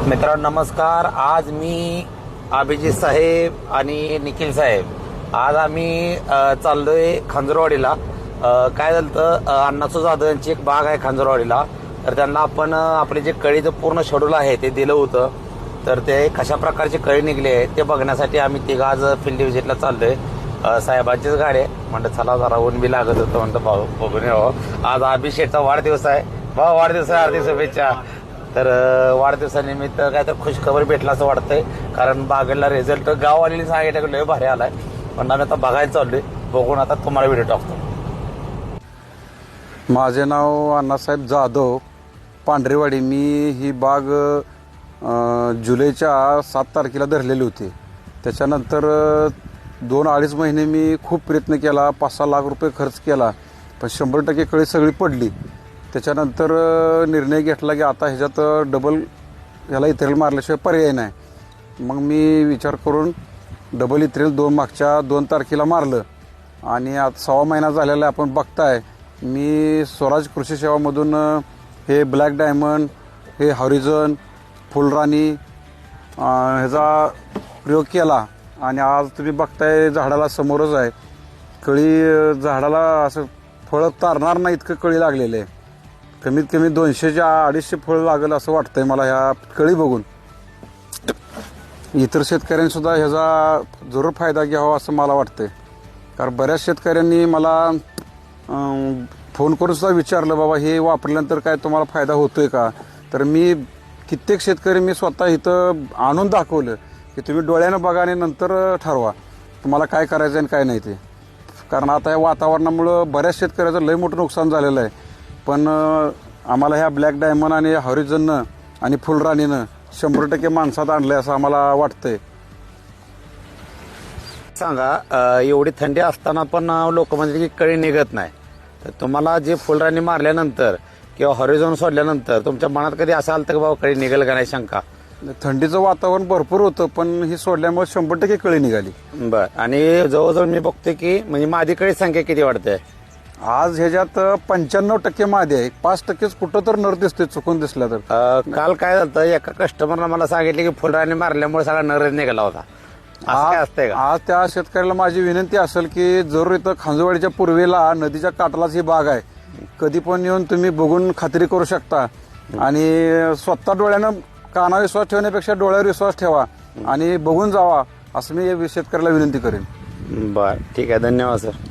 मित्रांनो नमस्कार. आज मी अभिजित साहेब आणि निखिल साहेब आज आम्ही चाललोय खांजरवाडीला. काय झालं तर अण्णासू जाधव यांची एक बाग आहे खांजरवाडीला. तर त्यांना आपण आपले जे कळीचं पूर्ण शेड्यूल आहे ते दिलं होतं. तर ते कशा प्रकारचे कळी निघले आहे ते बघण्यासाठी आम्ही तिघं आज फील्ड व्हिजिटला चाललोय. साहेबांचीच गाडी आहे. म्हणलं चला जरा ऊन बी लागत होतं, म्हणतं भाऊ बघून यावं. आज अभिषेकचा वाढदिवस आहे. भाऊ वाढदिवस आहे, हार्दिक शुभेच्छा. तर वाढदिवसानिमित्त काय तर खुशखबर भेटला असं वाटतंय, कारण बागेला रिझल्ट गाववाली सांगितलं लय भारी आलाय. पण आम्ही आता बघायला चाललोय, बघून आता तुम्हाला व्हिडिओ टाकतो. माझे नाव अण्णासाहेब जाधव, पांढरेवाडी. मी ही बाग जुलैच्या 7 तारखेला धरलेली होती. त्याच्यानंतर 2-2.5 महिने मी खूप प्रयत्न केला, 5-6 लाख रुपये खर्च केला, पण 100% कळी सगळी पडली. त्याच्यानंतर निर्णय घेतला की आता ह्याच्यात डबल ह्याला इथरेल मारल्याशिवाय पर्याय नाही. मग मी विचार करून डबल इथरेल मागच्या 2 तारखेला मारलं. आणि आता 6 महिना झालेला आहे. आपण बघताय मी स्वराज कृषी सेवामधून हे ब्लॅक डायमंड, हे हॉरिझन, फुलराणी ह्याचा प्रयोग केला. आणि आज तुम्ही बघताय झाडाला समोरच आहे कळी. झाडाला असं फळं तारणार नाही इतकं कळी लागलेलं आहे. कमीत कमी 200-250 फळं लागेल असं वाटतंय मला ह्या कळी बघून. इतर शेतकऱ्यांनी सुद्धा ह्याचा जरूर फायदा घ्यावा असं मला वाटतंय. कारण बऱ्याच शेतकऱ्यांनी मला फोन करून सुद्धा विचारलं, बाबा हे वापरल्यानंतर काय तुम्हाला फायदा होतोय का. तर मी कित्येक शेतकरी मी स्वतः इथं आणून दाखवलं की तुम्ही डोळ्यानं बघा आणि नंतर ठरवा तुम्हाला काय करायचं आणि काय नाही ते. कारण आता या वातावरणामुळं बऱ्याच शेतकऱ्याचं लय मोठं नुकसान झालेलं आहे. पण आम्हाला ह्या ब्लॅक डायमंड आणि हॉरिझननं आणि फुलराणीनं 100% माणसात आणलंय असं आम्हाला वाटतंय. सांगा, एवढी थंडी असताना पण लोक म्हणजे की कळी निघत नाही. तर तुम्हाला जे फुलराणी मारल्यानंतर किंवा हॉरिझॉन सोडल्यानंतर तुमच्या मनात कधी असं आलं तर बाबा कळी निघेल का नाही शंका? थंडीचं वातावरण भरपूर होतं, पण ही सोडल्यामुळे 100% कळी निघाली. बर. आणि जवळजवळ मी बघतोय की म्हणजे माझी कळी संख्या किती वाढते आज ह्याच्यात 95% मादी आहे. 5%च कुठं तर नर दिसतोय चुकून दिसला तर. काल काय झालं, एका कस्टमरनं मला सांगितलं की फुलराणी मारल्यामुळे सगळा नरच निघाला होता. असं काय असतंय का? आज त्या शेतकऱ्याला माझी विनंती असेल की जरूर इथं खांजवाडीच्या पूर्वेला नदीच्या काठालाच ही बाग आहे. कधी पण येऊन तुम्ही बघून खात्री करू शकता. आणि स्वतः डोळ्यानं कानावर विश्वास ठेवण्यापेक्षा डोळ्यावर विश्वास ठेवा आणि बघून जावा असं मी शेतकऱ्याला विनंती करेन. बर, ठीक आहे. धन्यवाद सर.